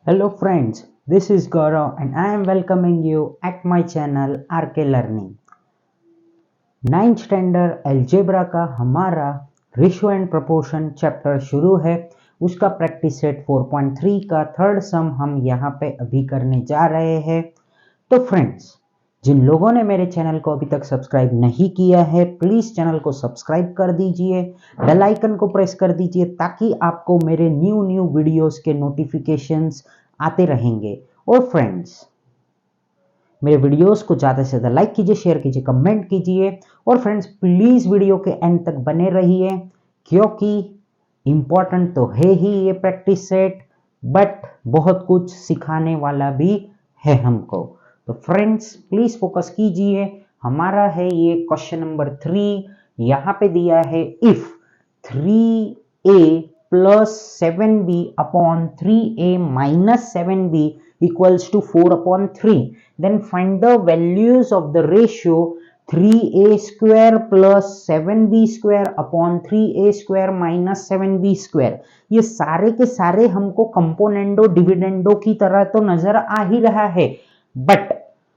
Hello friends, this is Gaurav and I am welcoming you at my channel RK Learning। 9th standard algebra का हमारा ratio and proportion chapter शुरू है। उसका practice set 4.3 का third सम हम यहाँ पे अभी करने जा रहे हैं। तो फ्रेंड्स, जिन लोगों ने मेरे चैनल को अभी तक सब्सक्राइब नहीं किया है, प्लीज चैनल को सब्सक्राइब कर दीजिए, बेल आइकन को प्रेस कर दीजिए ताकि आपको मेरे न्यू वीडियोस के नोटिफिकेशंस आते रहेंगे। और फ्रेंड्स, मेरे वीडियोस को ज़्यादा से ज़्यादा लाइक कीजिए, शेयर कीजिए, कमेंट कीजिए। और फ्रेंड्स, प्लीज़ वीडियो के एंड तक बने रहिए क्योंकि इम्पॉर्टेंट तो है ही ये प्रैक्टिस सेट, बट बहुत कुछ सिखाने वाला भी है हमको। तो फ्रेंड्स, प्लीज़ फोकस कीजिए। हमारा है ये क्वेश्चन नंबर 3। यहाँ पे दिया है if 3a plus 7b upon 3a minus 7b equals to 4 upon 3, then find the values of the ratio 3a square plus 7b square upon 3a square minus 7b square। ये सारे के सारे हमको componendo dividendo की तरह तो नजर आ ही रहा है, बट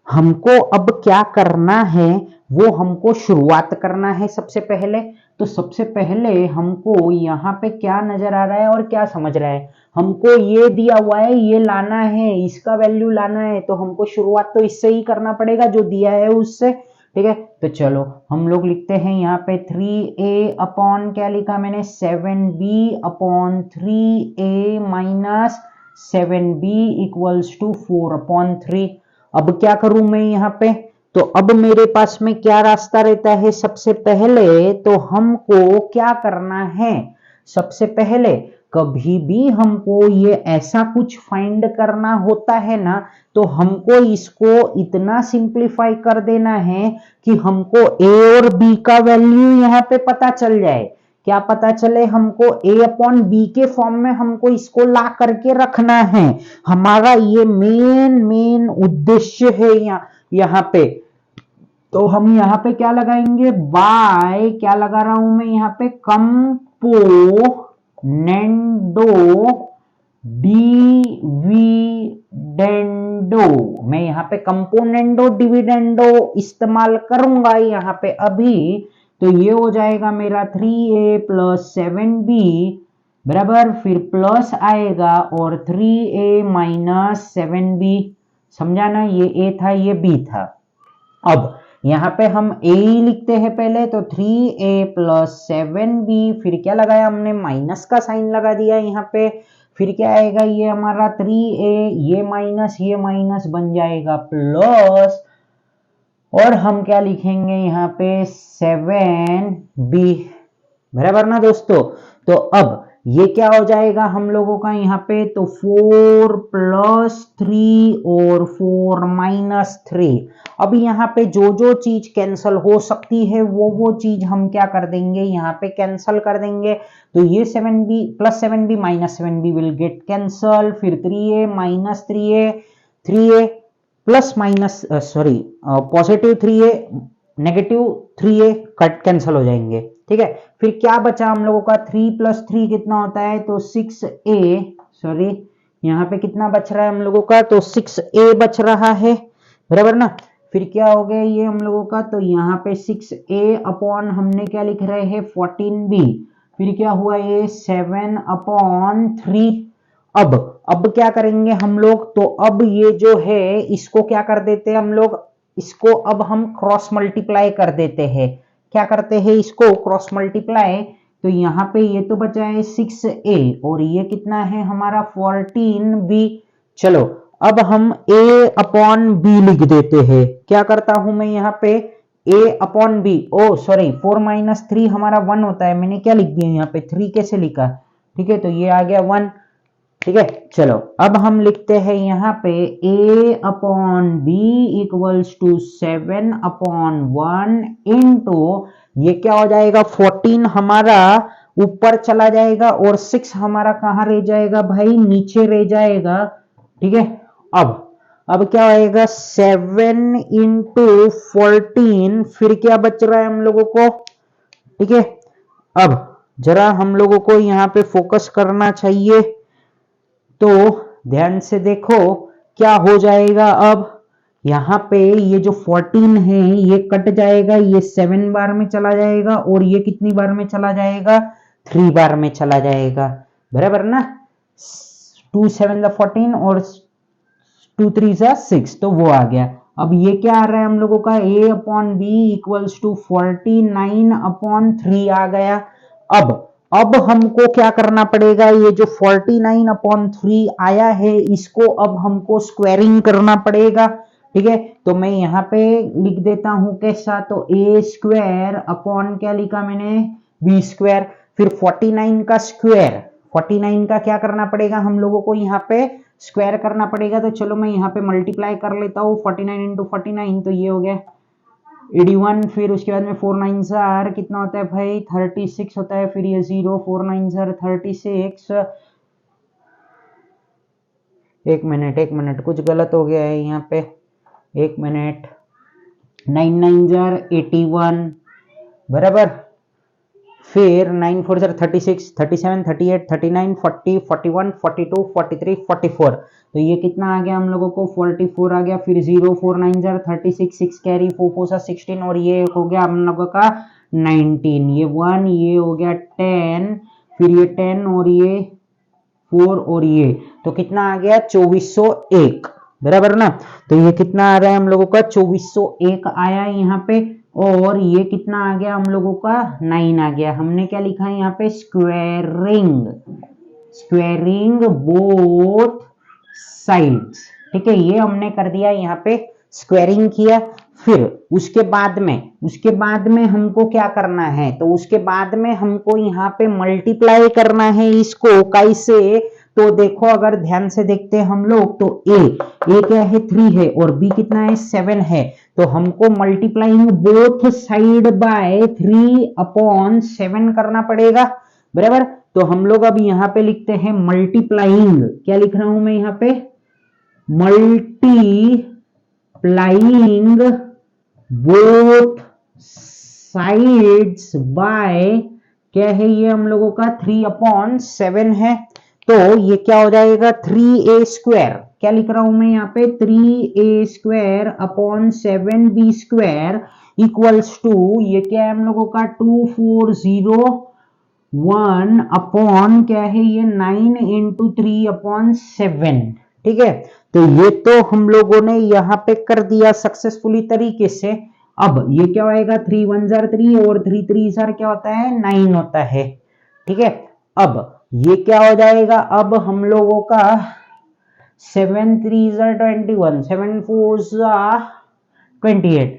हमको अब क्या करना है, वो हमको शुरुआत करना है। सबसे पहले हमको यहाँ पे क्या नजर आ रहा है और क्या समझ रहा है। हमको ये दिया हुआ है, ये लाना है, इसका वैल्यू लाना है, तो हमको शुरुआत तो इससे ही करना पड़ेगा जो दिया है उससे। ठीक है, तो चलो हम लोग लिखते हैं यहाँ पे 3a अपॉन क्या लिखा मैंने, 7b upon 3a minus 7b equals to 4 upon 3। अब क्या करूं मैं यहाँ पे, तो अब मेरे पास में क्या रास्ता रहता है। सबसे पहले तो हमको क्या करना है, सबसे पहले कभी भी हमको ये ऐसा कुछ फाइंड करना होता है ना, तो हमको इसको इतना सिंप्लीफाई कर देना है कि हमको a और b का वैल्यू यहाँ पे पता चल जाए। क्या पता चले, हमको a अपॉन बी के फॉर्म में हमको इसको ला करके रखना है। हमारा ये मेन उद्देश्य है यहाँ पे। तो हम यहाँ पे क्या लगाएंगे, बाय क्या लगा रहा हूं मैं यहाँ पे, कंपोनेंडो डिविडेंडो। मैं यहाँ पे कंपोनेंडो डिविडेंडो इस्तेमाल करूंगा यहाँ पे अभी। तो ये हो जाएगा मेरा 3a प्लस 7b बराबर, फिर प्लस आएगा और 3a माइनस 7b। समझा ना, ये a था, ये b था। अब यहाँ पे हम a ही लिखते हैं पहले, तो 3a प्लस 7b, फिर क्या लगाया हमने, माइनस का साइन लगा दिया यहाँ पे। फिर क्या आएगा, ये हमारा 3a, ये माइनस बन जाएगा प्लस, और हम क्या लिखेंगे यहाँ पे 7b बराबर ना दोस्तों। तो अब ये क्या हो जाएगा हम लोगों का यहाँ पे, तो 4 प्लस 3 और 4 माइनस 3। अब यहाँ पे जो चीज कैंसल हो सकती है वो चीज हम क्या कर देंगे, यहाँ पे कैंसल कर देंगे। तो ये 7b plus 7b minus 7b will get cancel, फिर 3a minus 3a plus minus positive 3a negative 3a cut cancel हो जाएंगे। ठीक है, फिर क्या बचा हम लोगों का, 3 प्लस 3 कितना होता है, तो 6a, यहाँ पे कितना बच रहा है हम लोगों का, तो 6a बच रहा है बराबर ना। फिर क्या हो गया ये हम लोगों का, तो यहाँ पे 6a अपॉन हमने क्या लिख रहे हैं 14b, फिर क्या हुआ ये 7 अपॉन 3। अब क्या करेंगे हम लोग, तो अब ये जो है इसको क्या कर देते हैं हम लोग, इसको अब हम क्रॉस मल्टीप्लाई कर देते हैं। क्या करते हैं, इसको क्रॉस मल्टीप्लाई। तो यहाँ पे ये तो बचा है 6a और ये कितना है हमारा 14b। चलो अब हम a अपॉन b लिख देते हैं। क्या करता हूं मैं यहाँ पे, a अपॉन b, 4 माइनस 3 हमारा 1 होता है, मैंने क्या लिख दिया यहाँ पे 3 कैसे लिखा। ठीक है, तो ये आ गया 1। ठीक है, चलो अब हम लिखते हैं यहाँ पे a upon b equals to 7 upon 1 into, ये क्या हो जाएगा 14 हमारा ऊपर चला जाएगा और 6 हमारा कहाँ रह जाएगा भाई, नीचे रह जाएगा। ठीक है, अब क्या आएगा 7 इंटू 14, फिर क्या बच रहा है हम लोगों को। ठीक है, अब जरा हम लोगों को यहाँ पे फोकस करना चाहिए। तो ध्यान से देखो क्या हो जाएगा। अब यहाँ पे ये जो 14 है ये कट जाएगा, ये 7 बार में चला जाएगा और ये कितनी बार में चला जाएगा, 3 बार में चला जाएगा, बराबर ना। 2 7 14 और 2 3 6, तो वो आ गया। अब ये क्या आ रहा है हम लोगों का, a upon B equals to 49 upon 3 आ गया। अब हमको क्या करना पड़ेगा, ये जो 49 अपॉन 3 आया है इसको अब हमको स्क्वायरिंग करना पड़ेगा, ठीक है। तो मैं यहाँ पे लिख देता हूं कैसा, तो a स्क्वायर अपॉन क्या लिखा मैंने, b स्क्वायर, फिर 49 का स्क्वायर, 49 का क्या करना पड़ेगा हम लोगों को यहाँ पे स्क्वायर करना पड़ेगा। तो चलो मैं यहाँ पे मल्टीप्लाई कर लेता हूँ 49 इंटू 49, तो ये हो गया 81, फिर उसके बाद में 4 9 जार कितना होता है भाई 36 होता है, फिर ये 0 4 9 जार 36, एक मिनट कुछ गलत हो गया है यहाँ पे, एक मिनट, 9 9 जार 81 बराबर, फिर 9 4 जार 36 37 38 39 40 41 42 43 44, तो ये कितना आ गया हम लोगों को 44 आ गया, फिर 0 4 9 जार 36 6 कैरी 4 4 सा 16 और ये हो गया हम लोगों का 19, ये 1 ये हो गया 10, फिर ये 10 और ये 4 और ये, तो कितना आ गया 2401 बराबर ना। तो ये कितना आ रहा है हम लोगों का 2401 आया है यहाँ पे, और ये कितना आ गया हम लोगों का 9 आ गया। हमने क्या लिखा है यहाँ पे, स्क्वेयरिंग बोथ साइड्स, ठीक है, ये हमने कर दिया यहाँ पे, स्क्वेयरिंग किया। फिर उसके बाद में हमको क्या करना है, तो उसके बाद में हमको यहाँ पे मल्टीप्लाई करना है इसको कैसे, तो देखो अगर ध्यान से देखते हैं हम लोग, तो a क्या है 3 है और b कितना है 7 है, तो हमको multiplying both side by 3 upon 7 करना पड़ेगा, बराबर। तो हम लोग अब यहाँ पे लिखते हैं मल्टीप्लाइंग, क्या लिख रहा हूं मैं यहाँ पे, मल्टीप्लाइंग बोथ साइड्स बाय क्या है ये हम लोगों का 3 अपॉन 7 है, तो ये क्या हो जाएगा 3a स्क्वायर, क्या लिख रहा हूं मैं यहाँ पे 3a square upon 7b square equals to, ये क्या है हम लोगों का 2401 अपॉन क्या है ये 9 इंटू 3 अपॉन 7, ठीक है। तो ये तो हम लोगों ने यहाँ पे कर दिया सक्सेसफुली तरीके से। अब ये क्या होएगा 3 1 जार 3 और 3 3 जार क्या होता है 9 होता है, ठीक है। अब ये क्या हो जाएगा, अब हम लोगों का 7 3 जार 21 7 4 जार 28,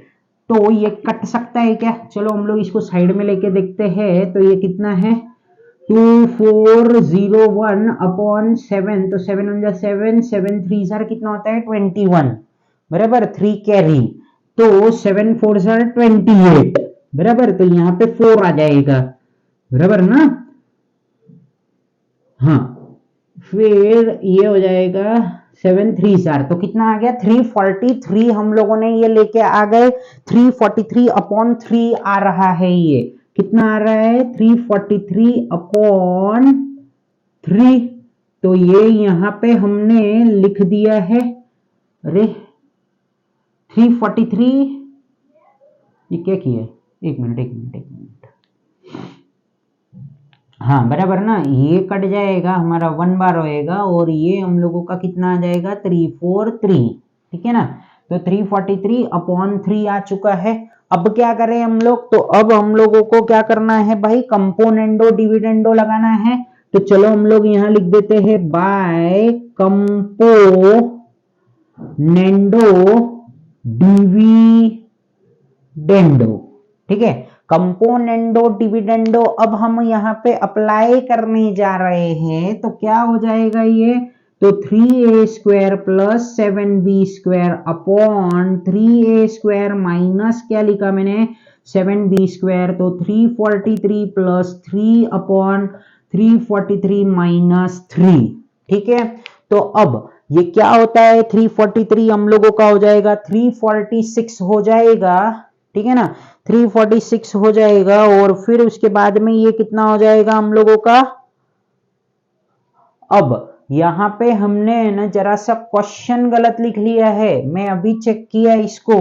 तो ये कट सकता है क्या, चलो हम लोग इसको साइड में लेके देखते हैं। तो ये कितना है 2401 अपॉन 7, तो 7 1 7 7 3 जार कितना होता है 21 बराबर, 3 कैरी, तो 7 4 जार 28 बराबर, तो यहाँ पे 4 आ जाएगा बराबर ना। हाँ, फिर ये हो जाएगा 7 3 जार, तो कितना आ गया 343, हम लोगों ने ये लेके आ गए 343 अपॉन 3 आ रहा है, ये कितना आ रहा है 343 अपॉन 3, तो ये यहाँ पे हमने लिख दिया है, अरे 343, ये क्या किया, एक मिनट, हाँ बराबर ना, ये कट जाएगा हमारा 1 बार होएगा और ये हम लोगों का कितना आ जाएगा 343, ठीक है ना। तो 343 अपॉन 3 आ चुका है। अब क्या करें हम लोग, तो अब हम लोगों को क्या करना है भाई, कंपोनेंडो डिविडेंडो लगाना है। तो चलो हम लोग यहाँ लिख देते हैं बाय कंपोनेंडो डिविडेंडो, ठीक है। कंपोनेंडो डिविडेंडो अब हम यहाँ पे अप्लाई करने जा रहे हैं, तो क्या हो जाएगा ये, तो 3a square plus 7b square upon 3a square minus क्या लिखा मैंने 7b स्क्वायर, तो 343 प्लस 3 अपॉन 343 माइनस 3, ठीक है। तो अब ये क्या होता है 343 हम लोगों का हो जाएगा 346 हो जाएगा, ठीक है ना, 346 हो जाएगा, और फिर उसके बाद में ये कितना हो जाएगा हम लोगों का, अब यहाँ पे हमने ना जरा सा क्वेश्चन गलत लिख लिया है। मैं अभी चेक किया इसको,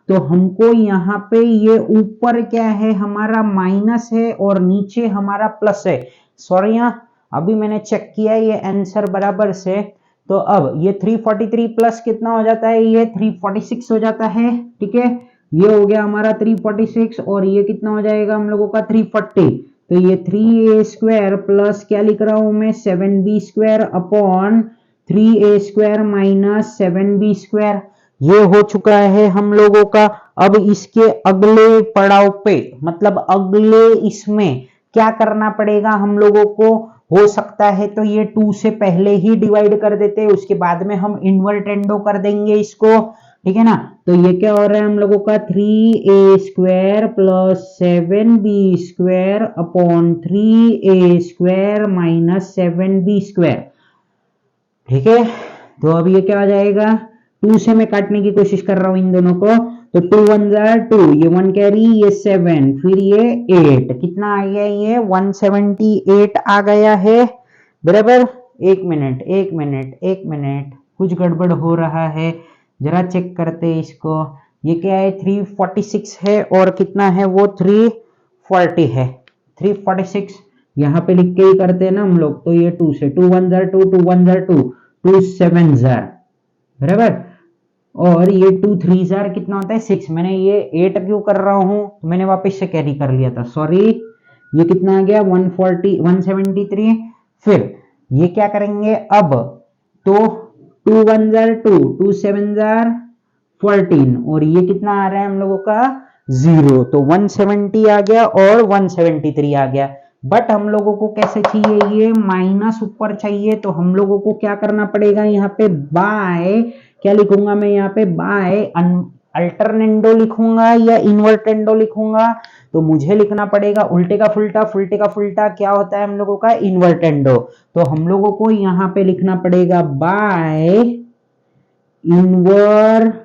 तो हमको यहाँ पे ये ऊपर क्या है हमारा माइनस है और नीचे हमारा प्लस है। सॉरी, यहाँ अभी मैंने चेक किया ये आंसर बराबर से। तो अब ये 343 प्लस कितना हो जाता है, ये 346 हो जाता है। ठीक है, ये हो गया हमारा 346 और ये कितना हो जाएगा हम लोगों का 340। तो ये 3a स्क्वायर प्लस क्या लिख रहा हूं मैं 7b square upon 3a square minus 7b square, ये हो चुका है हम लोगों का। अब इसके अगले पड़ाव पे मतलब अगले इसमें क्या करना पड़ेगा हम लोगों को, हो सकता है तो ये 2 से पहले ही डिवाइड कर देते हैं, उसके बाद में हम इन्वर्टेंडो कर देंगे इसको। ठीक है ना, तो ये क्या हो रहा है हम लोगों का 3a square plus 7b square upon 3a square minus 7b square. ठीक है, तो अब ये क्या आ जाएगा, 2 से मैं काटने की कोशिश कर रहा हूं इन दोनों को, तो 2 1 2, ये 1 कैरी, ये 7, फिर ये 8, कितना आ गया, ये 178 आ गया है बराबर। एक मिनट, कुछ गड़बड़ हो रहा है, जरा चेक करते हैं इसको। ये क्या है 346 है और कितना है वो 340 है। 346 यहाँ पे लिख के ही करते हैं ना हम लोग, तो ये 2 से 2 1 2, 2 1 2, 2 7 बराबर, और ये 2 3 कितना होता है 6। मैंने ये 8 क्यों कर रहा हूं, तो मैंने वापस से कैरी कर लिया था, सॉरी। ये कितना आ गया 173। फिर ये क्या करेंगे अब, तो 2 1 2, 2 7 14, और ये कितना आ रहा है हम लोगों का 0, तो 170 आ गया और 173 आ गया। बट हम लोगों को कैसे चाहिए, ये माइनस ऊपर चाहिए, तो हम लोगों को क्या करना पड़ेगा, यहाँ पे बाय क्या लिखूंगा मैं, यहाँ पे बाय अल्टरनेंडो लिखूंगा या इन्वर्टेंडो लिखूंगा, तो मुझे लिखना पड़ेगा उल्टे का फुल्टा क्या होता है हम लोगों का इन्वर्टेंडो। तो हम लोगों को यहाँ पे लिखना पड़ेगा बाय इन्वर्टेंडो।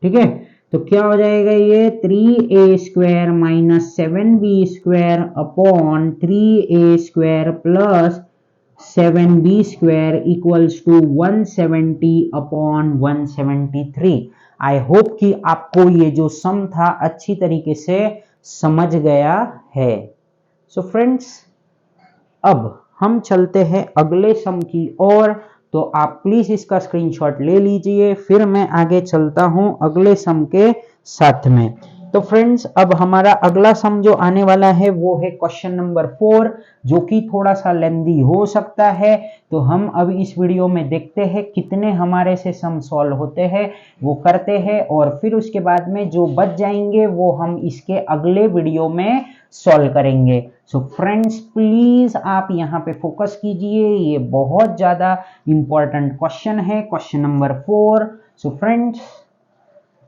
ठीक है, तो क्या हो जाएगा, ये 3a square minus 7b square upon 3a square plus 7b square equals to 170 upon 173। I hope कि आपको ये जो सम था अच्छी तरीके से समझ गया है। सो फ्रेंड्स, अब हम चलते हैं अगले सम की ओर, तो आप प्लीज इसका स्क्रीनशॉट ले लीजिए, फिर मैं आगे चलता हूं अगले सम के साथ में। तो फ्रेंड्स, अब हमारा अगला सम जो आने वाला है वो है क्वेश्चन नंबर 4, जो कि थोड़ा सा लेंदी हो सकता है। तो हम अब इस वीडियो में देखते हैं कितने हमारे से सम सॉल्व होते हैं, वो करते हैं, और फिर उसके बाद में जो बच जाएंगे वो हम इसके अगले वीडियो में सॉल्व करेंगे। सो फ्रेंड्स, प्लीज आप यहाँ पे फोकस कीजिए, ये बहुत ज्यादा इंपॉर्टेंट क्वेश्चन है, क्वेश्चन नंबर 4। सो फ्रेंड्स,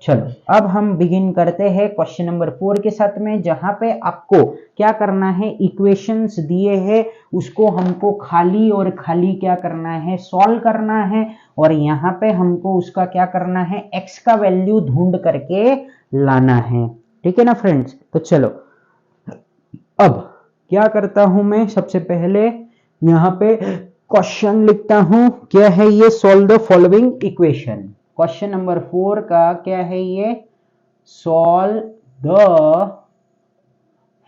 चलो अब हम बिगिन करते हैं क्वेश्चन नंबर 4 के साथ में, जहां पे आपको क्या करना है, इक्वेशंस दिए हैं उसको हमको खाली और खाली क्या करना है, सॉल्व करना है, और यहाँ पे हमको उसका क्या करना है, x का वैल्यू ढूंढ करके लाना है। ठीक है ना फ्रेंड्स, तो चलो अब क्या करता हूं मैं, सबसे पहले यहाँ पे क्वेश्चन लिखता हूं, क्या है ये, solve the following equation. Question number 4 का क्या है ये, solve the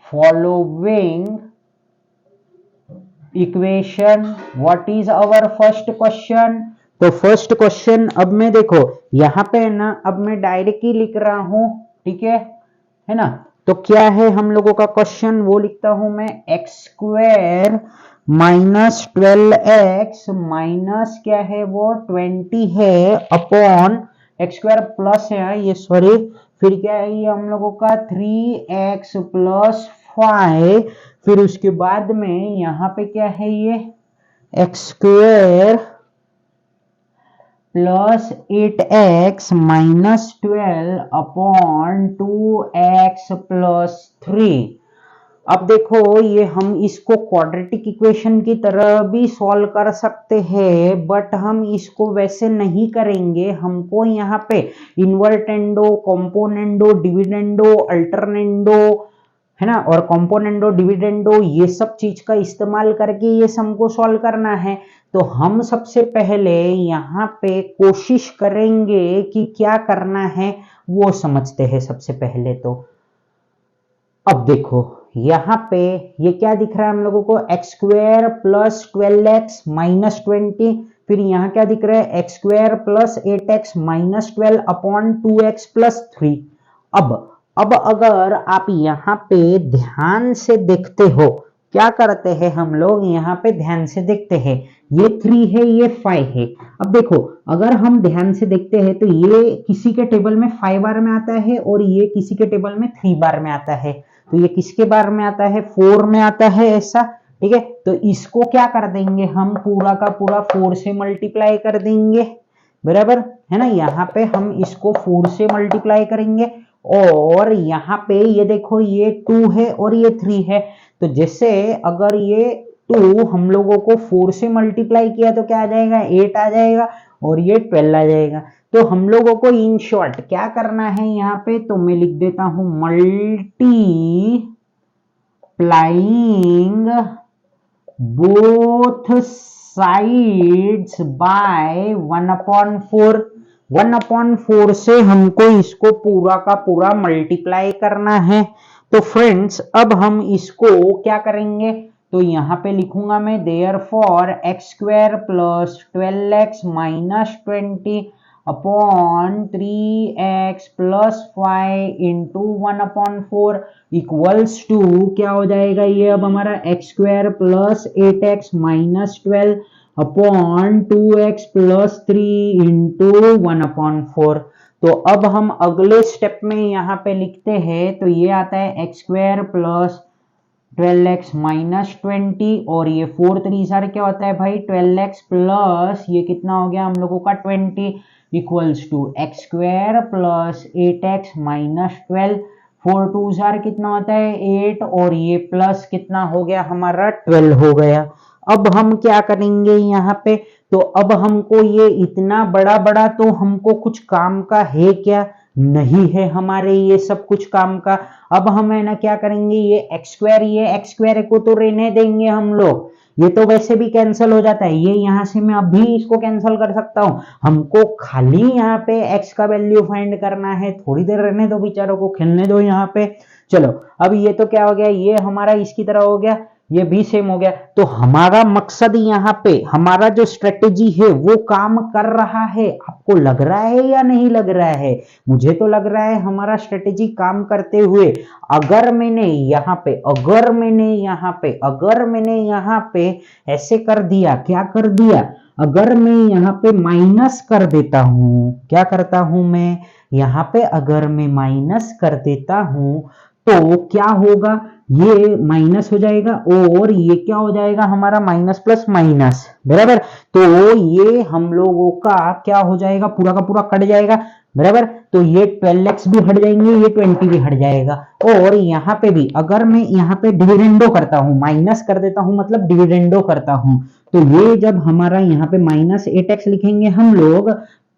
following equation. What is our first question, तो फर्स्ट क्वेश्चन अब मैं देखो यहाँ पे ना, अब मैं डायरेक्टली लिख रहा हूं, ठीक है ना। तो क्या है हम लोगों का क्वेश्चन, वो लिखता हूं मैं, x square minus 12x minus क्या है वो 20 है अपॉन एक्स स्क्वायर प्लस है ये, सॉरी, फिर क्या है ये हम लोगों का 3x प्लस 5, फिर उसके बाद में यहाँ पे क्या है ये x square plus 8x minus 12 upon 2x plus 3। अब देखो ये हम इसको क्वाड्रेटिक इक्वेशन की तरह भी सॉल्व कर सकते हैं, बट हम इसको वैसे नहीं करेंगे। हमको यहाँ पे इन्वर्टेंडो, कंपोनेंडो, डिविडेंडो, अल्टरनेंडो है ना, और कंपोनेंडो डिविडेंडो ये सब चीज का इस्तेमाल करके ये सम को सॉल्व करना है। तो हम सबसे पहले यहाँ पे कोशिश करेंगे कि क्या करना है वो समझते हैं सबसे पहले। तो अब देखो यहाँ पे ये क्या दिख रहा है हम लोगों को, x square plus 12x minus 20, फिर यहाँ क्या दिख रहा है, x square plus 8x minus 12 upon 2x plus 3। अब अगर आप यहाँ पे ध्यान से देखते हो, क्या करते हैं हम लोग, यहाँ पे ध्यान से देखते हैं, ये 3 है ये 5 है। अब देखो अगर हम ध्यान से देखते हैं तो ये किसी के टेबल में 5 बार में आता है और ये किसी के टेबल में 3 बार में आता है। तो ये किसके बार में आता है, 4 में आता है ऐसा, ठीक है। तो इसको क्या कर देंगे हम, पूरा का पूरा 4 से मल्टीप्लाई कर देंगे, बराबर है ना। यहाँ पे हम इसको 4 से मल्टीप्लाई करेंगे और यहाँ पे ये देखो ये 2 है और ये 3 है। तो जैसे अगर ये 2 हम लोगों को 4 से मल्टीप्लाई किया तो क्या आ जाएगा, 8 आ जाएगा और ये 12 आ जाएगा। तो हम लोगों को इन शॉर्ट क्या करना है यहाँ पे, तो मैं लिख देता हूं मल्टीप्लाइंग बोथ साइड्स बाय 1/4। 1/4 से हमको इसको पूरा का पूरा मल्टीप्लाई करना है। तो फ्रेंड्स अब हम इसको क्या करेंगे, तो यहाँ पे लिखूंगा मैं therefore X square plus 12x minus 20 upon 3x plus 5 into 1/4 equals to क्या हो जाएगा, ये अब हमारा X square plus 8x minus 12 upon 2x plus 3 into 1/4। तो अब हम अगले स्टेप में यहाँ पे लिखते हैं, तो ये आता है x square plus 12x minus 20 और ये 4 3 सारे क्या होता है भाई 12x प्लस ये कितना हो गया हम लोगों का 20 equals to X square plus 8x minus 12। 4 2 सार कितना होता है 8 और ये प्लस कितना हो गया हमारा 12 हो गया। अब हम क्या करेंगे यहाँ पे, तो अब हमको ये इतना बड़ा बड़ा तो हमको कुछ काम का है क्या, नहीं है हमारे ये सब कुछ काम का। अब हम है ना क्या करेंगे, ये एक्स स्क्वायर को तो रहने देंगे हम लोग, ये तो वैसे भी कैंसिल हो जाता है, ये यहां से मैं अभी इसको कैंसिल कर सकता हूं। हमको खाली यहाँ पे एक्स का वैल्यू फाइंड करना है, थोड़ी देर रहने दो बेचारों को, खेलने दो यहाँ पे। चलो अब ये तो क्या हो गया, ये हमारा इसकी तरह हो गया, ये भी सेम हो गया। तो हमारा मकसद यहाँ पे, हमारा जो स्ट्रेटेजी है वो काम कर रहा है। आपको लग रहा है या नहीं लग रहा है, मुझे तो लग रहा है हमारा स्ट्रेटेजी काम करते हुए। अगर मैंने यहाँ पे ऐसे कर दिया, क्या कर दिया, अगर मैं यहाँ पे माइनस कर देता हूं, क्या करता हूं मैं यहाँ पे, अगर मैं माइनस कर देता हूं तो क्या होगा, ये माइनस हो जाएगा और ये क्या हो जाएगा हमारा माइनस प्लस माइनस, बराबर। तो ये हम लोगों का क्या हो जाएगा, पूरा का पूरा कट जाएगा, बराबर। तो ये 12x भी हट जाएंगे, ये 20 भी हट जाएगा। और यहाँ पे भी अगर मैं यहाँ पे डिविडेंडो करता हूँ, माइनस कर देता हूँ मतलब डिविडेंडो करता हूँ, तो ये जब हमारा यहाँ पे माइनस 8x लिखेंगे हम लोग,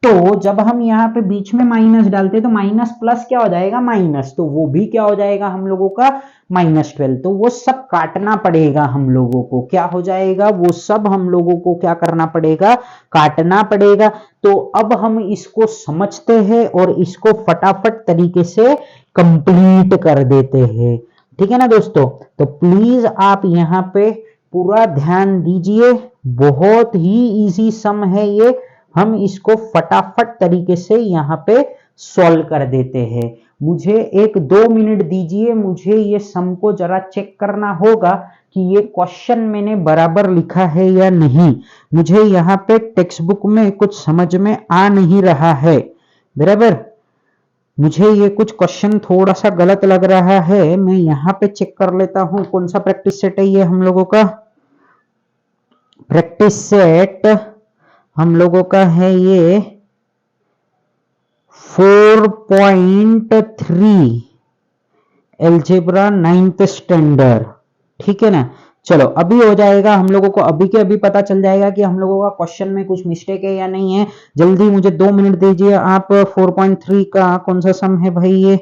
तो जब हम यहाँ पे बीच में माइनस डालते तो माइनस प्लस क्या हो जाएगा माइनस, तो वो भी क्या हो जाएगा हम लोगों का माइनस 12। तो वो सब काटना पड़ेगा हम लोगों को, क्या हो जाएगा, वो सब हम लोगों को क्या करना पड़ेगा, काटना पड़ेगा। तो अब हम इसको समझते हैं और इसको फटाफट तरीके से कंप्लीट कर देते हैं, ठीक है ना दोस्तों। तो प्लीज आप यहाँ पे पूरा ध्यान दीजिए, बहुत ही इजी सम है ये, हम इसको फटाफट तरीके से यहाँ पे सॉल्व कर देते हैं। मुझे 1-2 मिनट दीजिए, मुझे ये सम को जरा चेक करना होगा कि ये क्वेश्चन मैंने बराबर लिखा है या नहीं। मुझे यहाँ पे टेक्स्ट बुक में कुछ समझ में आ नहीं रहा है, बराबर। मुझे ये कुछ क्वेश्चन थोड़ा सा गलत लग रहा है, मैं यहाँ पे चेक कर लेता हूँ कौन सा प्रैक्टिस सेट है ये हम लोगों का। प्रैक्टिस सेट हम लोगों का है ये 4.3 एल्जेब्रा 9th स्टैंडर्ड, ठीक है ना। चलो अभी हो जाएगा, हम लोगों को अभी के अभी पता चल जाएगा कि हम लोगों का क्वेश्चन में कुछ मिस्टेक है या नहीं है। जल्दी मुझे 2 मिनट दीजिए आप। 4.3 का कौन सा सम है भाई ये,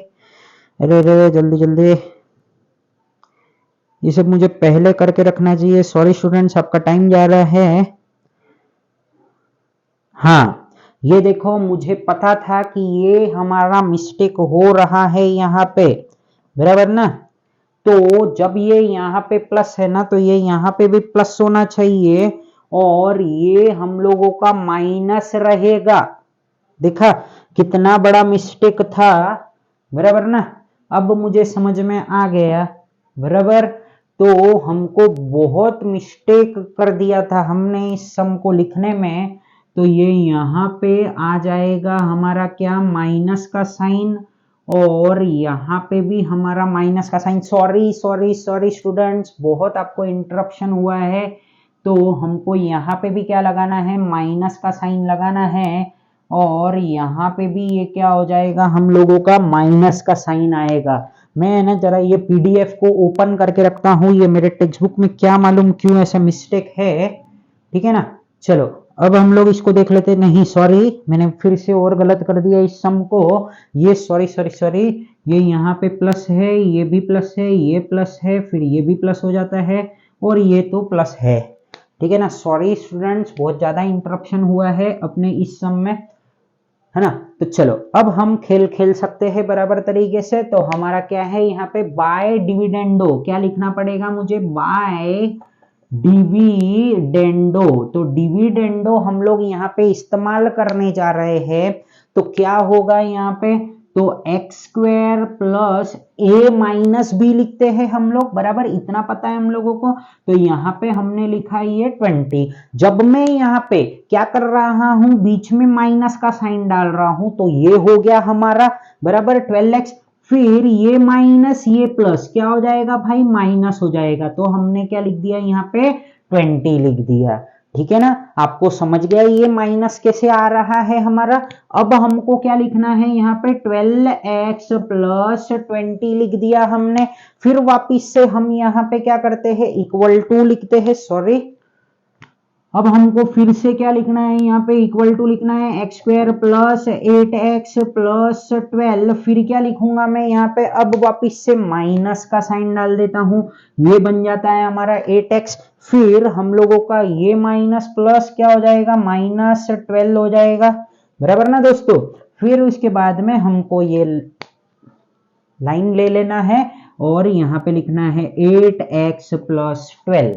अरे जल्दी जल्दी, ये सब मुझे पहले करके रखना चाहिए। सॉरी स्टूडेंट्स, आपका टाइम जा रहा है। हाँ, ये देखो मुझे पता था कि ये हमारा मिस्टेक हो रहा है यहाँ पे, बराबर ना। तो जब ये यहाँ पे प्लस है ना, तो ये यहाँ पे भी प्लस होना चाहिए और ये हम लोगों का माइनस रहेगा। देखा कितना बड़ा मिस्टेक था, बराबर ना। अब मुझे समझ में आ गया, बराबर। तो हमको बहुत मिस्टेक कर दिया था हमने इस सम को लिखने में। तो ये यहाँ पे आ जाएगा हमारा क्या, माइनस का साइन, और यहाँ पे भी हमारा माइनस का sign. Sorry sorry sorry students, बहुत आपको इंटरप्शन हुआ है। तो हमको यहाँ पे भी क्या लगाना है, माइनस का साइन लगाना है, और यहाँ पे भी ये क्या हो जाएगा, हम लोगों का माइनस का साइन आएगा। मैं ना जरा ये पीडीएफ को ओपन करके रखता हूँ, ये मेरे टेक्स्ट बुक में क्या मालूम क्यों ऐसा मिस्टेक है, ठीक है ना। चलो अब हम लोग इसको देख लेते। नहीं सॉरी, मैंने फिर से और गलत कर दिया इस सम को। ये सॉरी सॉरी सॉरी, ये यहाँ पे प्लस है, ये भी प्लस है, ये प्लस है, फिर ये भी प्लस हो जाता है, और ये तो प्लस है, ठीक है ना। सॉरी स्टूडेंट्स, बहुत ज्यादा इंटरप्शन हुआ है अपने इस सम में, है ना। तो चलो अब हम खेल खेल सकते हैं बराबर तरीके से। तो हमारा क्या है यहाँ पे, बाय डिविडेंडो, क्या लिखना पड़ेगा मुझे, बाय डिविडेंडो। तो डिविडेंडो हम लोग यहाँ पे इस्तेमाल करने जा रहे हैं। तो क्या होगा यहाँ पे, तो एक्स स्क्वायर प्लस ए माइनस बी लिखते हैं हम लोग, बराबर, इतना पता है हम लोगों को। तो यहाँ पे हमने लिखा है ये 20। जब मैं यहाँ पे क्या कर रहा हूं, बीच में माइनस का साइन डाल रहा हूं, तो ये हो गया हमारा बराबर 12x। फिर ये माइनस ये प्लस क्या हो जाएगा भाई, माइनस हो जाएगा। तो हमने क्या लिख दिया यहाँ पे, 20 लिख दिया, ठीक है ना। आपको समझ गया ये माइनस कैसे आ रहा है हमारा। अब हमको क्या लिखना है यहाँ पे, 12x प्लस 20 लिख दिया हमने। फिर वापिस से हम यहाँ पे क्या करते हैं, इक्वल टू लिखते हैं, सॉरी। अब हमको फिर से क्या लिखना है यहाँ पे, इक्वल टू लिखना है, x square plus 8x plus 12। फिर क्या लिखूंगा मैं यहाँ पे, अब वापिस से माइनस का साइन डाल देता हूं, ये बन जाता है हमारा 8x। फिर हम लोगों का ये माइनस प्लस क्या हो जाएगा, माइनस 12 हो जाएगा, बराबर ना दोस्तों। फिर उसके बाद में हमको ये लाइन ले लेना है और यहाँ पे लिखना है 8x प्लस 12,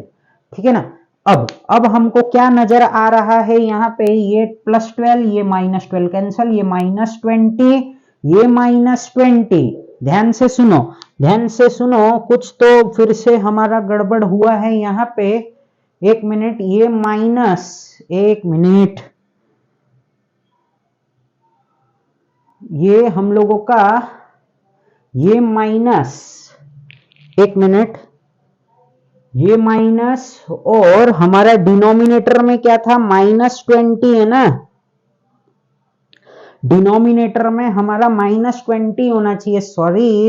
ठीक है ना। अब हमको क्या नजर आ रहा है यहाँ पे, ये प्लस 12, ये माइनस 12 कैंसल, ये माइनस 20, ये माइनस 20। ध्यान से सुनो, ध्यान से सुनो, कुछ तो फिर से हमारा गड़बड़ हुआ है यहाँ पे। एक मिनट, ये माइनस, एक मिनट, ये हम लोगों का ये माइनस, एक मिनट, ये माइनस, और हमारा डिनोमिनेटर में क्या था, -20 है ना। डिनोमिनेटर में हमारा -20 होना चाहिए। सॉरी,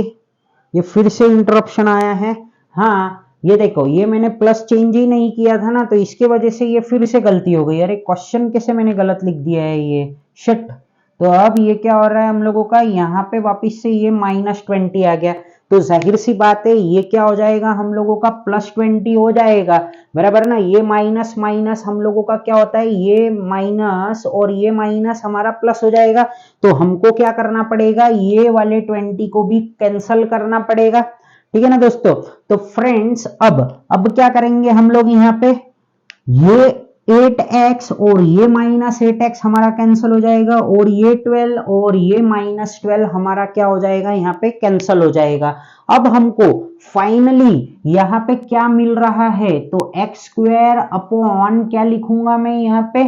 ये फिर से इंटरप्शन आया है। हाँ ये देखो, ये मैंने प्लस चेंज ही नहीं किया था ना, तो इसके वजह से ये फिर से गलती हो गई। अरे क्वेश्चन कैसे मैंने गलत लिख दिया है ये, शिट। तो अब ये क्या हो रहा है हम लोगों का, यहाँ पे वापिस से ये -20 आ गया। तो जाहिर सी बात है ये क्या हो जाएगा हम लोगों का, +20 हो जाएगा, बराबर ना। ये माइनस माइनस हम लोगों का क्या होता है, ये माइनस और ये माइनस हमारा प्लस हो जाएगा। तो हमको क्या करना पड़ेगा, ये वाले 20 को भी कैंसल करना पड़ेगा, ठीक है ना दोस्तों। तो फ्रेंड्स अब क्या करेंगे हम लोग, यहाँ पे ये 8x और ये -8x हमारा कैंसिल हो जाएगा, और ये 12 और ये -12 हमारा क्या हो जाएगा, यहाँ पे कैंसिल हो जाएगा। अब हमको फाइनली यहाँ पे क्या मिल रहा है, तो एक्स स्क्वायर अपॉन क्या लिखूंगा मैं यहाँ पे,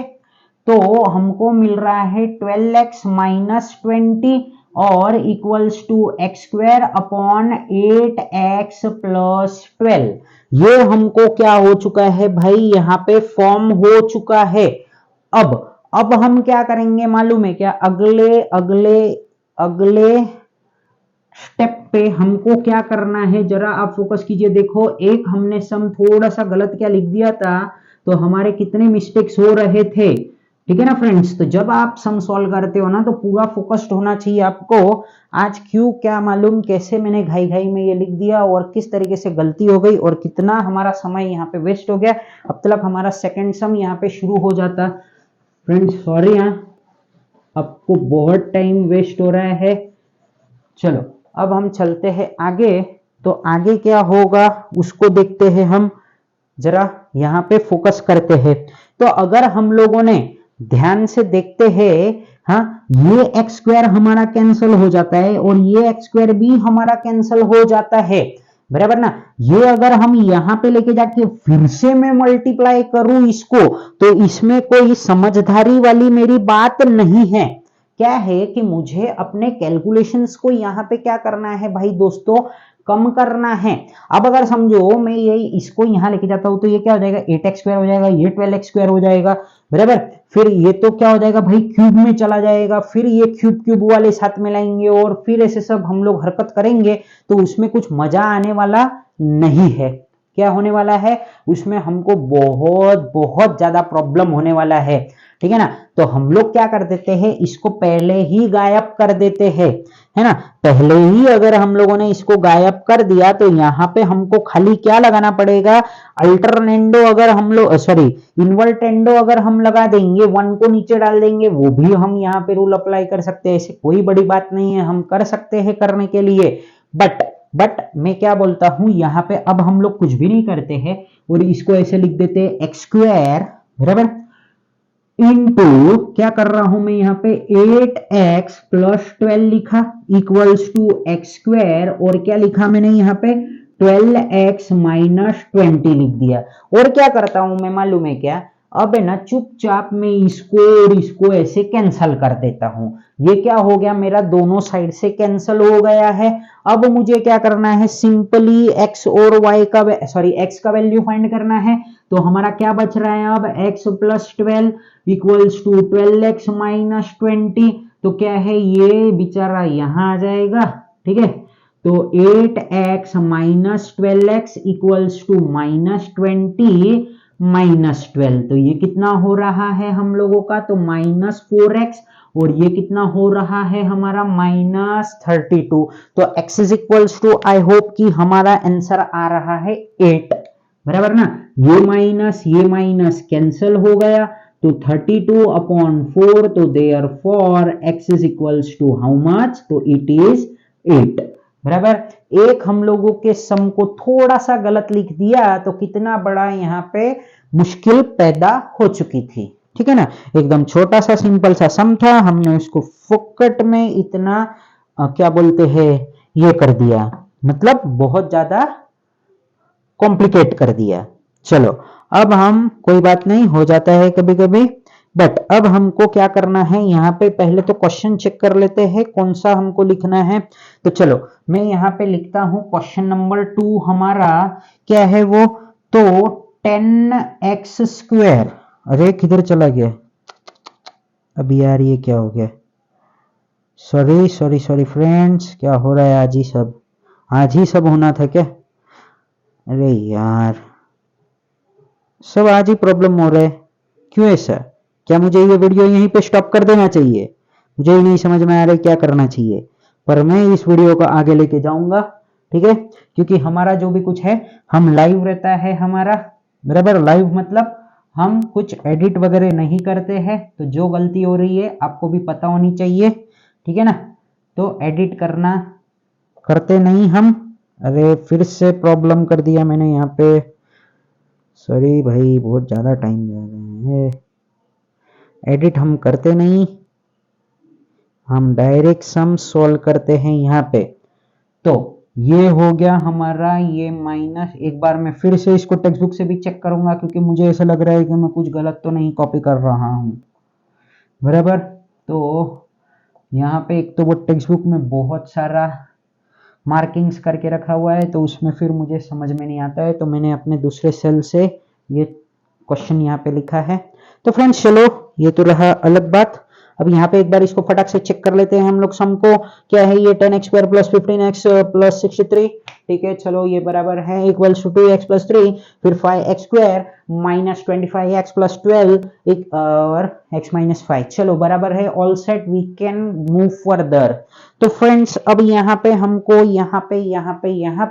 तो हमको मिल रहा है 12x माइनस 20 और equals to X square upon 8x plus 12। ये हमको क्या हो चुका है भाई, यहाँ पे फॉर्म हो चुका है। अब हम क्या करेंगे मालूम है क्या, अगले अगले अगले स्टेप पे हमको क्या करना है, जरा आप फोकस कीजिए। देखो एक हमने सम थोड़ा सा गलत क्या लिख दिया था, तो हमारे कितने मिस्टेक्स हो रहे थे। ठीक है ना फ्रेंड्स। तो जब आप सम सॉल्व करते हो ना तो पूरा फोकस्ड होना चाहिए आपको। आज क्यों क्या मालूम कैसे मैंने घाई घाई में ये लिख दिया और किस तरीके से गलती हो गई और कितना हमारा समय यहाँ पे वेस्ट हो गया। अब तक हमारा सेकंड सम यहाँ पे शुरू हो जाता। फ्रेंड्स सॉरी, यहाँ आपको बहुत टाइम वेस्ट हो रहा है। चलो अब हम चलते हैं आगे। तो आगे क्या होगा उसको देखते हैं हम, जरा यहाँ पे फोकस करते हैं। तो अगर हम लोगों ने ध्यान से देखते हैं, हाँ, ये एक्स स्क्वायर हमारा कैंसिल हो जाता है और ये एक्स स्क्वायर भी हमारा कैंसिल हो जाता है, बराबर ना। ये अगर हम यहाँ पे लेके जाके फिर से मैं मल्टीप्लाई करूं इसको, तो इसमें कोई समझदारी वाली मेरी बात नहीं है। क्या है कि मुझे अपने कैलकुलेशंस को यहाँ पे क्या करना है भाई दोस्तों, कम करना है। अब अगर समझो मैं ये इसको यहाँ लेके जाता हूं तो ये क्या हो जाएगा, 8x स्क्वायर हो जाएगा, ये 12x स्क्वायर हो जाएगा, बराबर। फिर ये तो क्या हो जाएगा भाई, क्यूब में चला जाएगा, फिर ये क्यूब क्यूब वाले साथ में लाएंगे और फिर ऐसे सब हम लोग हरकत करेंगे तो उसमें कुछ मजा आने वाला नहीं है। क्या होने वाला है उसमें, हमको बहुत बहुत ज्यादा प्रॉब्लम होने वाला है, ठीक है ना। तो हम लोग क्या कर देते हैं, इसको पहले ही गायब कर देते हैं, है ना। पहले ही अगर हम लोगों ने इसको गायब कर दिया तो यहाँ पे हमको खाली क्या लगाना पड़ेगा, अल्टरनेंडो अगर हम लोग सॉरी इन्वर्टेंडो अगर हम लगा देंगे, वन को नीचे डाल देंगे, वो भी हम यहाँ पे रूल अप्लाई कर सकते हैं। ऐसे कोई बड़ी बात नहीं है, हम कर सकते हैं करने के लिए। बट मैं क्या बोलता हूं, यहाँ पे अब हम लोग कुछ भी नहीं करते हैं और इसको ऐसे लिख देते हैं एक्स स्क्वायर, बराबर, इनटू क्या कर रहा हूं मैं यहाँ पे 8x प्लस 12 लिखा इक्वल्स टू एक्स स्क्वायर, और क्या लिखा मैंने यहाँ पे 12x माइनस 20 लिख दिया। और क्या करता हूं मैं मालूम है क्या, अब है ना चुपचाप मैं इसको और इसको ऐसे कैंसल कर देता हूं। ये क्या हो गया, मेरा दोनों साइड से कैंसल हो गया है। अब मुझे क्या करना है, सिंपली x और y का x का वैल्यू फाइंड करना है। तो हमारा क्या बच रहा है अब, x plus 12 equals to 12x minus 20। तो क्या है, ये बेचारा यहां आ जाएगा, ठीक है। तो 8x minus 12x equals to minus 20 minus 12। तो ये कितना हो रहा है हम लोगों का, तो माइनस 4x, और ये कितना हो रहा है हमारा माइनस 32। तो x is equals to, I hope कि हमारा आंसर आ रहा है 8, बराबर ना। ये माइनस कैंसिल हो गया, तो 32 अपॉन 4, तो therefore x is equals to how much, तो इट इज 8, बराबर। एक हम लोगों के सम को थोड़ा सा गलत लिख दिया तो कितना बड़ा यहाँ पे मुश्किल पैदा हो चुकी थी, ठीक है ना। एकदम छोटा सा सिंपल सा सम था, हमने उसको फोकट में इतना क्या बोलते हैं ये कर दिया, मतलब बहुत ज्यादा कॉम्प्लिकेट कर दिया। चलो अब हम, कोई बात नहीं, हो जाता है कभी कभी। बट अब हमको क्या करना है, यहाँ पे पहले तो क्वेश्चन चेक कर लेते हैं कौन सा हमको लिखना है। तो चलो मैं यहाँ पे लिखता हूं क्वेश्चन नंबर 2 हमारा क्या है वो, तो 10x स्क्वायर, अरे किधर चला गया अभी यार, ये क्या हो गया, सॉरी फ्रेंड्स, क्या हो रहा है आज ही सब होना था क्या, अरे यार सब आज ही प्रॉब्लम हो रहा है, क्यों ऐसा। क्या मुझे ये वीडियो यहीं पे स्टॉप कर देना चाहिए, मुझे ही नहीं समझ में आ रहा है क्या करना चाहिए। पर मैं इस वीडियो को आगे लेके जाऊंगा, ठीक है, क्योंकि हमारा जो भी कुछ है हम लाइव रहता है हमारा, बराबर। लाइव मतलब हम कुछ एडिट वगैरह नहीं करते हैं, तो जो गलती हो रही है आपको भी पता होनी चाहिए, ठीक है ना। तो एडिट करना करते नहीं हम। अरे फिर से प्रॉब्लम कर दिया मैंने यहाँ पे, सॉरी भाई, बहुत ज़्यादा टाइम जा रहा है। एडिट हम करते नहीं, हम डायरेक्ट सम सॉल्व करते हैं यहाँ पे। तो ये हो गया हमारा ये माइनस, एक बार मैं फिर से इसको टेक्स्ट बुक से भी चेक करूंगा क्योंकि मुझे ऐसा लग रहा है कि मैं कुछ गलत तो नहीं कॉपी कर रहा हूँ, बराबर। तो यहाँ पे एक तो वो टेक्स्ट बुक में बहुत सारा मार्किंग्स करके रखा हुआ है, तो उसमें फिर मुझे समझ में नहीं आता है, तो मैंने अपने दूसरे सेल से ये क्वेश्चन यहाँ पे लिखा है। तो फ्रेंड्स चलो, ये तो रहा अलग बात। अब यहाँ पे एक बार इसको फटाक से चेक कर लेते हैं हम लोग सम को। क्या है ये 10x square plus 15x plus 63, ठीक है चलो ये बराबर है इक्वल्स टू 2x प्लस 3, फिर 5x स्क्वायर माइनस 25x प्लस 12 और x माइनस 5, चलो बराबर है, all set, we can move further. तो फ्रेंड्स अब यहाँ पे हमको यहाँ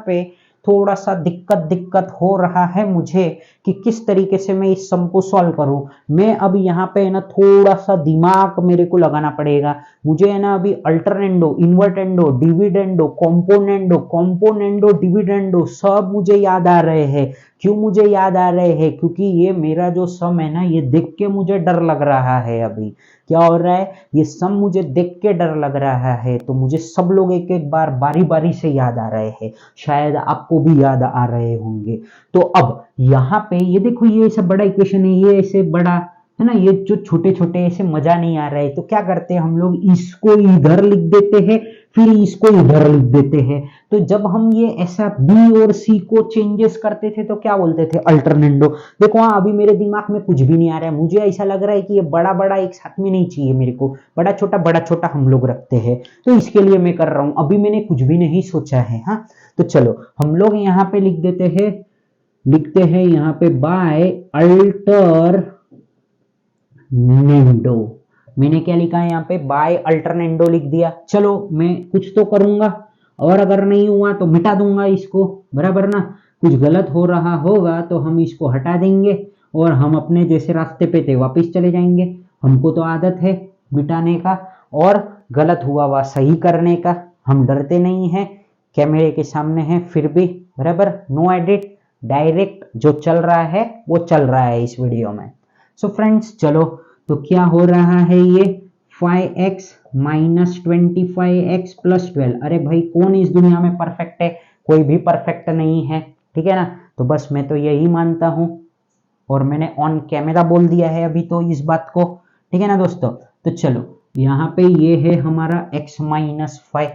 पे थोड़ा सा दिक्कत हो रहा है मुझे कि किस तरीके से मैं इस सम को सॉल्व करूं। मैं अब यहाँ पे ना थोड़ा सा दिमाग मेरे को लगाना पड़ेगा। मुझे है ना अभी alternendo, invertendo, dividendo, componendo, dividendo सब मुझे याद आ रहे हैं। क्यों मुझे याद आ रहे हैं? क्योंकि ये मेरा जो सम है ना, ये देख के मुझे डर लग रहा है। अभी क्या हो रहा है, ये सम मुझे देख के डर लग रहा है। तो मुझे सब लोग एक एक बार बारी बारी से याद आ रहे हैं, शायद आपको भी याद आ रहे होंगे। तो अब यहाँ पे ये देखो, ये ऐसा बड़ा इक्वेशन है, ये ऐसे बड़ा है ना, ये जो छोटे छोटे ऐसे मजा नहीं आ रहा है। तो क्या करते हैं हम लोग, इसको इधर लिख देते हैं, फिर इसको इधर लिख देते हैं। तो जब हम ये ऐसा बी और सी को चेंजेस करते थे तो क्या बोलते थे, अल्टरनेंडो। देखो हाँ, अभी मेरे दिमाग में कुछ भी नहीं आ रहा है। मुझे ऐसा लग रहा है कि ये बड़ा बड़ा एक साथ में नहीं चाहिए मेरे को, बड़ा छोटा हम लोग रखते हैं। तो इसके लिए मैं कर रहा हूं, अभी मैंने कुछ भी नहीं सोचा है। हाँ तो चलो हम लोग यहाँ पे लिखते हैं यहाँ पे बाय अल्टरनेंडो। मैंने क्या लिखा है यहाँ पे, बाय अल्टरनेंडो लिख दिया। चलो मैं कुछ तो करूंगा, और अगर नहीं हुआ तो मिटा दूंगा इसको, बराबर ना। कुछ गलत हो रहा होगा तो हम इसको हटा देंगे और हम अपने जैसे रास्ते पे थे वापस चले जाएंगे। हमको तो आदत है मिटाने का और गलत हुआ वह सही करने का। हम डरते नहीं हैं, कैमरे के सामने हैं फिर भी, बराबर। नो एडिट, डायरेक्ट जो चल रहा है वो चल रहा है इस वीडियो में। सो फ्रेंड्स चलो, तो क्या हो रहा है ये 5x माइनस 25x प्लस 12। अरे भाई कौन इस दुनिया में परफेक्ट है? कोई भी परफेक्ट नहीं है, ठीक है ना। तो बस मैं तो यही मानता हूं और मैंने ऑन कैमरा बोल दिया है अभी तो इस बात को, ठीक है ना दोस्तों। तो चलो यहाँ पे ये है हमारा x माइनस 5।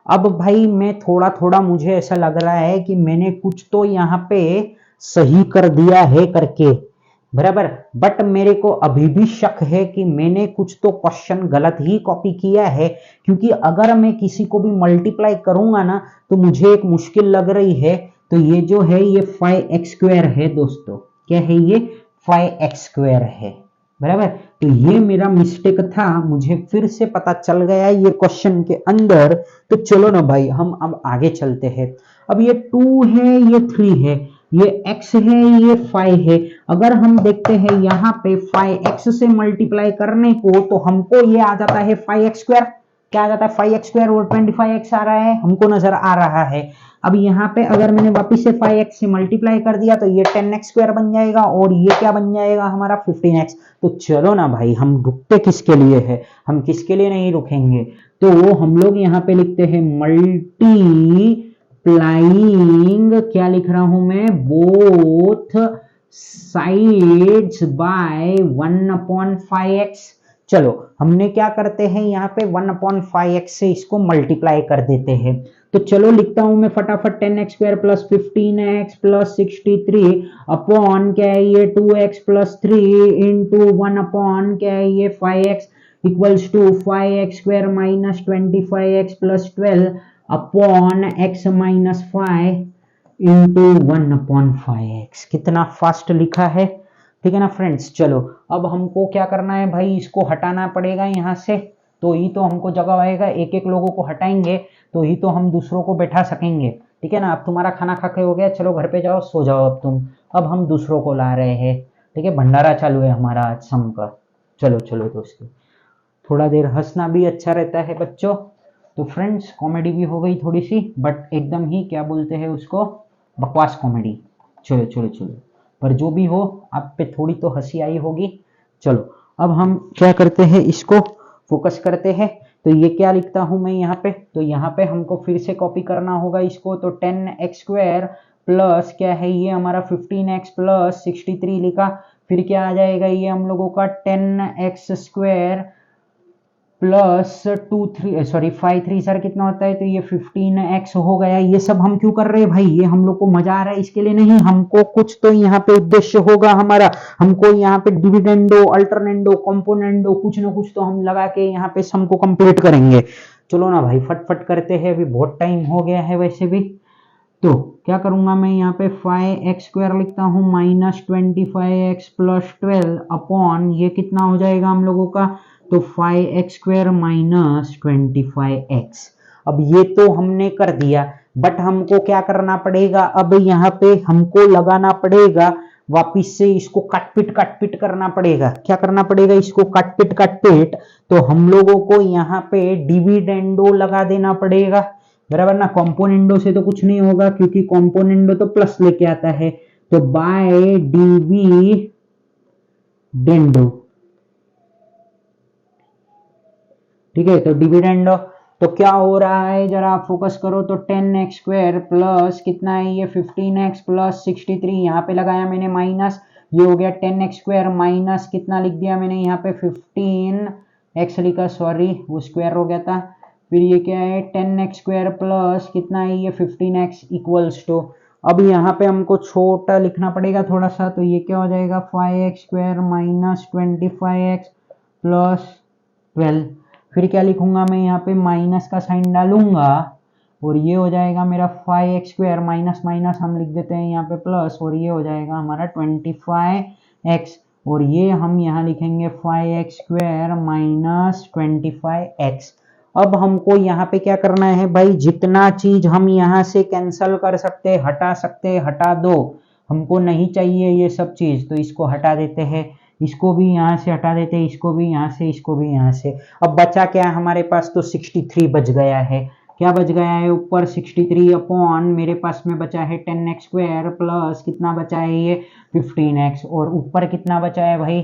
अब भाई मैं थोड़ा मुझे ऐसा लग रहा है कि मैंने कुछ तो यहाँ पे सही कर दिया है करके, बराबर। बट मेरे को अभी भी शक है कि मैंने कुछ तो क्वेश्चन गलत ही कॉपी किया है। क्योंकि अगर मैं किसी को भी मल्टीप्लाई करूंगा ना तो मुझे एक मुश्किल लग रही है। तो ये जो है ये 5x स्क्वायर है दोस्तों। क्या है ये? 5x स्क्वायर है, बराबर। तो ये मेरा मिस्टेक था, मुझे फिर से पता चल गया ये क्वेश्चन के अंदर। तो चलो ना भाई हम अब आगे चलते हैं। अब ये 2 है, ये 3 है, ये x है, ये 5 है। अगर हम देखते हैं यहाँ पे 5x से मल्टीप्लाई करने को तो हमको ये आ जाता है 5x स्क्वायर। क्या आ जाता है? 5x स्क्वायर और 25x आ रहा है, हमको नजर आ रहा है। अब यहाँ पे अगर मैंने वापिस से 5x से मल्टीप्लाई कर दिया तो ये 10x स्क्वायर बन जाएगा और ये क्या बन जाएगा हमारा 15x। तो चलो ना भाई, हम रुकते किसके लिए है, हम किसके लिए नहीं रुकेंगे। तो हम लोग यहाँ पे लिखते हैं मल्टीप्लाइंग, क्या लिख रहा हूं मैं, बोथ साइड्स बाय 1/5x। चलो हमने क्या करते हैं यहाँ पे 1/5x से इसको मल्टीप्लाई कर देते हैं। तो चलो लिखता हूं मैं फटाफट, 10x square plus 15x plus 63 upon क्या है ये 2x प्लस 3 इंटू 1 अपॉन क्या है ये 5x इक्वल्स टू 5x स्क्वायर minus 25x plus 12 upon x minus 5 into 1/5x। कितना फास्ट लिखा है, ठीक है ना फ्रेंड्स। चलो अब हमको क्या करना है भाई, इसको हटाना पड़ेगा यहाँ से, तो ही तो हमको जगह आएगा। एक एक लोगों को हटाएंगे तो ही तो हम दूसरों को बैठा सकेंगे, ठीक है ना। अब तुम्हारा खाना खा के हो गया, चलो घर पे जाओ सो जाओ अब तुम। अब हम दूसरों को ला रहे हैं, ठीक है। भंडारा चालू है हमारा आज सम का। चलो दोस्तों, थोड़ा देर हंसना भी अच्छा रहता है बच्चों। तो फ्रेंड्स कॉमेडी भी हो गई थोड़ी सी, बट एकदम ही क्या बोलते हैं उसको, बकवास कॉमेडी। चलो पर जो भी हो, आप पे थोड़ी तो हंसी आई होगी। चलो अब हम क्या करते हैं, इसको फोकस करते हैं। तो ये क्या लिखता हूं मैं यहाँ पे, तो यहाँ पे हमको फिर से कॉपी करना होगा इसको। तो 10x स्क्वायर प्लस क्या है ये हमारा 15x प्लस 63 लिखा। फिर क्या आ जाएगा ये हम लोगों का 10x स्क्वायर प्लस 5 3 सर कितना होता है, तो ये 15x हो गया। ये सब हम क्यों कर रहे हैं भाई, ये हम लोग को मजा आ रहा है इसके लिए नहीं, हमको कुछ तो यहाँ पे उद्देश्य होगा हमारा, हमको यहाँ पे डिविडेंडो, अल्टरनेंडो, कंपोनेंडो कुछ ना कुछ तो हम लगा के यहाँ पे सम को कंप्लीट करेंगे। चलो ना भाई फटफट करते हैं, अभी बहुत टाइम हो गया है वैसे भी। तो क्या करूंगा मैं यहाँ पे 5x² लिखता हूँ -25x प्लस 12 अपॉन ये कितना हो जाएगा हम लोगों का, तो 5x² माइनस 25x। अब ये तो हमने कर दिया, बट हमको क्या करना पड़ेगा, अब यहाँ पे हमको लगाना पड़ेगा वापिस से, इसको काट पीट करना पड़ेगा। क्या करना पड़ेगा, इसको काट पीट, तो हम लोगों को यहाँ पे डिविडेंडो लगा देना पड़ेगा, बराबर ना। कॉम्पोनेंडो से तो कुछ नहीं होगा क्योंकि कॉम्पोनेंडो तो प्लस लेके आता है, तो बाय डिविडेंडो, ठीक है। तो डिविडेंडो तो क्या हो रहा है, जरा आप फोकस करो, तो 10x² प्लस कितना है ये 15x प्लस 63, यहाँ पे लगाया मैंने माइनस, ये हो गया 10x² माइनस कितना लिख दिया मैंने यहाँ पे 15x लिखा, सॉरी वो स्क्वायर हो गया था। फिर ये क्या है 10x² प्लस कितना है ये 15x इक्वल्स टू, अब यहाँ पे हमको छोटा लिखना पड़ेगा थोड़ा सा, तो ये क्या हो जाएगा 5x² माइनस 25x प्लस 12। फिर क्या लिखूंगा मैं यहाँ पे माइनस का साइन डालूंगा और ये हो जाएगा मेरा 5x² माइनस माइनस हम लिख देते हैं यहाँ पे प्लस, और ये हो जाएगा हमारा 25x, और ये हम यहाँ लिखेंगे 5x² माइनस 25x। अब हमको यहाँ पे क्या करना है भाई, जितना चीज हम यहाँ से कैंसल कर सकते, हटा सकते, हटा दो। हमको नहीं चाहिए ये सब चीज, तो इसको हटा देते हैं, इसको भी यहाँ से हटा देते हैं, इसको भी यहाँ से, इसको भी यहाँ से। अब बचा क्या हमारे पास, तो 63 बच गया है। क्या बच गया है ऊपर 63 अपॉन मेरे पास में बचा है 10x² प्लस कितना बचा है ये 15x, और ऊपर कितना बचा है भाई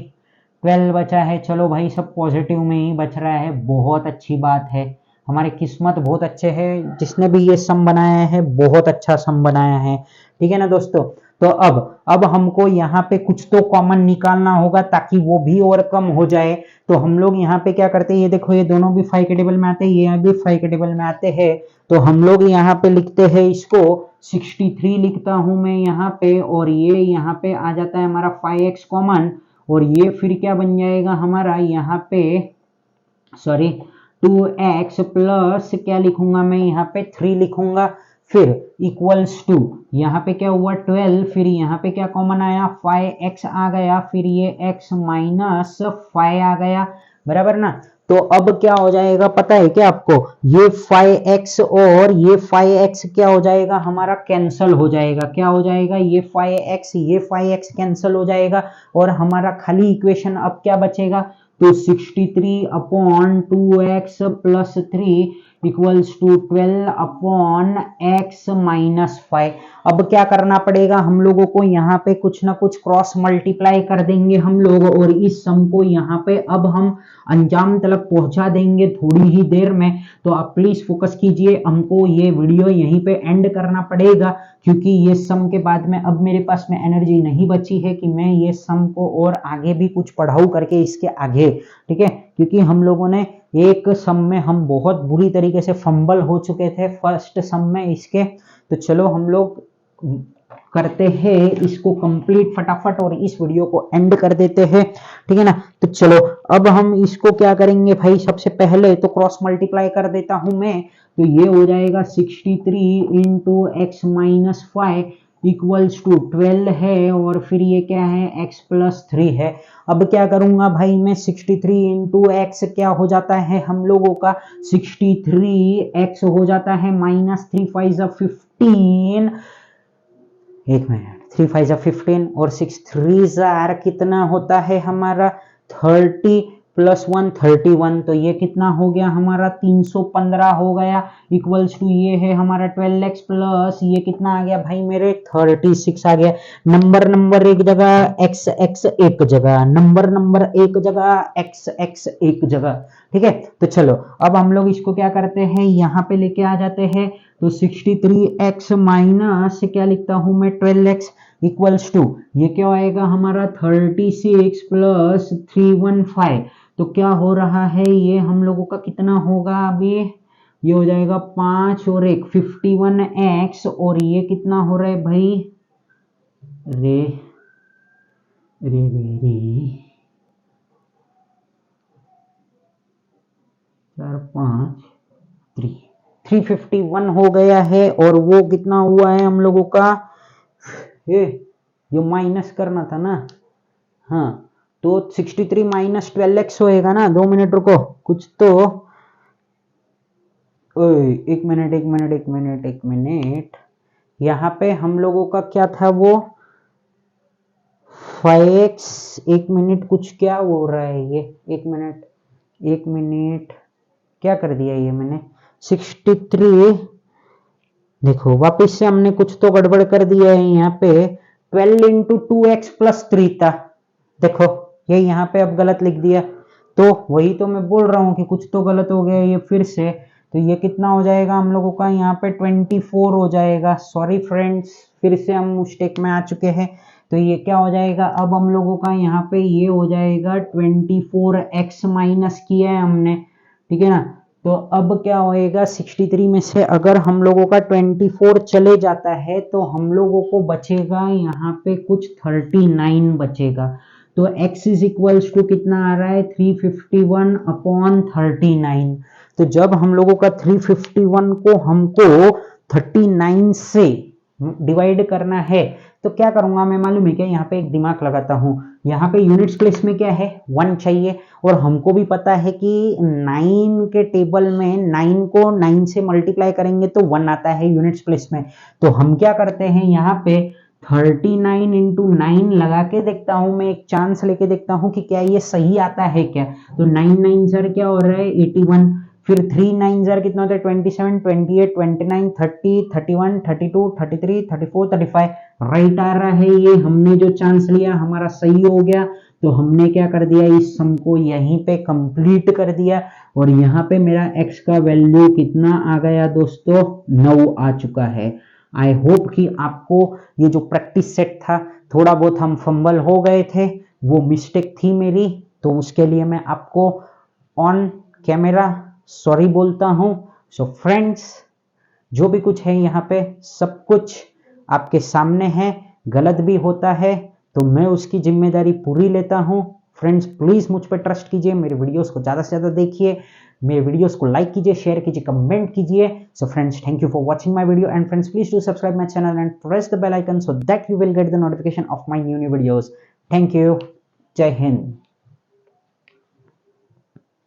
12 बचा है। चलो भाई सब पॉजिटिव में ही बच रहा है, बहुत अच्छी बात है, हमारी किस्मत बहुत अच्छे है, जिसने भी ये सम बनाया है बहुत अच्छा सम बनाया है, ठीक है ना दोस्तों। तो अब हमको यहाँ पे कुछ तो कॉमन निकालना होगा ताकि वो भी और कम हो जाए। तो हम लोग यहाँ पे क्या करते हैं, ये देखो ये दोनों भी 5 के टेबल में आते हैं, ये भी 5 के टेबल में आते हैं, तो हम लोग यहाँ पे लिखते हैं इसको 63 लिखता हूं मैं यहाँ पे, और ये यहाँ पे आ जाता है हमारा 5x कॉमन, और ये फिर क्या बन जाएगा हमारा यहाँ पे, सॉरी 2x प्लस क्या लिखूंगा मैं यहाँ पे 3 लिखूंगा, फिर इक्वल्स टू यहाँ पे क्या हुआ 12, फिर यहाँ पे क्या कॉमन आया 5x आ गया, फिर ये x माइनस 5 आ गया, बराबर ना। तो अब क्या हो जाएगा पता है क्या आपको, ये 5x और ये 5x क्या हो जाएगा हमारा कैंसल हो जाएगा। क्या हो जाएगा, ये 5x कैंसल हो जाएगा, और हमारा खाली इक्वेशन अब क्या बचेगा, तो 63 upon 2x plus 3 equals to 12 upon x minus 5। अब क्या करना पड़ेगा हम लोगों को, यहाँ पे कुछ ना कुछ क्रॉस मल्टीप्लाई कर देंगे हम लोग, और इस सम को यहाँ पे अब हम अंजाम तक पहुंचा देंगे थोड़ी ही देर में। तो आप प्लीज फोकस कीजिए, हमको ये वीडियो यहीं पे एंड करना पड़ेगा, क्योंकि ये सम के बाद में अब मेरे पास में एनर्जी नहीं बची है कि मैं ये सम को और आगे भी कुछ पढ़ाऊं करके इसके आगे, ठीक है। क्योंकि हम लोगों ने एक सम में हम बहुत बुरी तरीके से फंबल हो चुके थे फर्स्ट सम में इसके, तो चलो हम लोग करते हैं इसको कंप्लीट फटाफट और इस वीडियो को एंड कर देते हैं, ठीक है ना। तो चलो अब हम इसको क्या करेंगे भाई, सबसे पहले तो क्रॉस मल्टीप्लाई कर देता हूं मैं, तो ये हो जाएगा 63 into X minus 5 equals to 12 है, और फिर ये क्या है x प्लस 3 है। अब क्या करूंगा भाई मैं 63 इंटू एक्स क्या हो जाता है हम लोगों का 63x हो जाता है माइनस 3 5 15, एक मिनट 3 5 15 और 6 3 कितना होता है हमारा 30 प्लस 1 31, तो ये कितना हो गया हमारा 315 हो गया, इक्वल्स टू ये है हमारा 12x प्लस ये कितना आ गया भाई मेरे 36 आ गया। नंबर एक जगह x एक जगह, नंबर एक जगह x एक जगह, ठीक है। तो चलो अब हम लोग इसको क्या करते हैं, यहाँ पे लेके आ जाते हैं, तो 63x माइनस क्या लिखता हूं मैं 12x इक्वल्स टू ये क्या आएगा हमारा 36 प्लस 315, तो क्या हो रहा है, ये हम लोगों का कितना होगा अभी, ये हो जाएगा 5 और 1 51x, और ये कितना हो रहा है भाई, रे रे रे रे 4 5 351 हो गया है। और वो कितना हुआ है हम लोगों का, ये माइनस करना था ना, हाँ तो 63 माइनस 12x होएगा ना। 2 मिनट रुको, कुछ तो, एक मिनट, यहाँ पे हम लोगों का क्या था वो 5x, एक मिनट, कुछ क्या हो रहा है ये, एक मिनट क्या कर दिया ये मैंने, 63, देखो वापस से हमने कुछ तो गड़बड़ कर दिया है यहाँ पे। 12 इंटू 2x प्लस 3 था, देखो ये यहाँ पे अब गलत लिख दिया। तो वही तो मैं बोल रहा हूँ कि कुछ तो गलत हो गया ये फिर से। तो ये कितना हो जाएगा हम लोगों का यहाँ पे 24 हो जाएगा। सॉरी फ्रेंड्स, फिर से हम मिस्टेक में आ चुके हैं। तो ये क्या हो जाएगा अब हम लोगों का यहाँ पे, ये हो जाएगा 24x माइनस किया है हमने, ठीक है ना। तो अब क्या होएगा, 63 में से अगर हम लोगों का 24 चले जाता है तो हम लोगों को बचेगा यहाँ पे कुछ 39 बचेगा। तो x इज इक्वल्स टू कितना आ रहा है, 351 अपॉन 39। तो जब हम लोगों का 351 को हमको 39 से डिवाइड करना है तो क्या करूंगा मैं मालूम है क्या, यहाँ पे एक दिमाग लगाता हूँ। यहाँ पे यूनिट्स प्लेस में क्या है, 1 चाहिए, और हमको भी पता है कि 9 के टेबल में 9 को 9 से मल्टीप्लाई करेंगे तो 1 आता है यूनिट्स प्लेस में। तो हम क्या करते हैं, यहाँ पे 39 इंटू 9 लगा के देखता हूँ, मैं एक चांस लेके देखता हूँ कि क्या ये सही आता है क्या। तो 9 9 सर क्या हो रहा है 81, फिर 3 9 सर कितना होता है 27 28 29 30 31 32 33 34 35, राइट आ रहा है। ये हमने जो चांस लिया हमारा सही हो गया। तो हमने क्या कर दिया, इस सम को यहीं पे कंप्लीट कर दिया, और यहाँ पे मेरा x का वैल्यू कितना आ गया दोस्तों, 9 आ चुका है। आई होप कि आपको ये जो प्रैक्टिस सेट था, थोड़ा बहुत हम फंबल हो गए थे, वो मिस्टेक थी मेरी, तो उसके लिए मैं आपको ऑन कैमरा सॉरी बोलता हूं। सो फ्रेंड्स, जो भी कुछ है यहाँ पे सब कुछ आपके सामने है, गलत भी होता है तो मैं उसकी जिम्मेदारी पूरी लेता हूं। फ्रेंड्स प्लीज मुझ पर ट्रस्ट कीजिए, मेरे वीडियोस को ज्यादा से ज्यादा देखिए, मेरे वीडियोस को लाइक कीजिए, शेयर कीजिए, कमेंट कीजिए। So friends, thank you for watching my video, and friends please do subscribe my channel and press the bell icon so that you will get the notification of my new videos. Thank you, Jai Hind.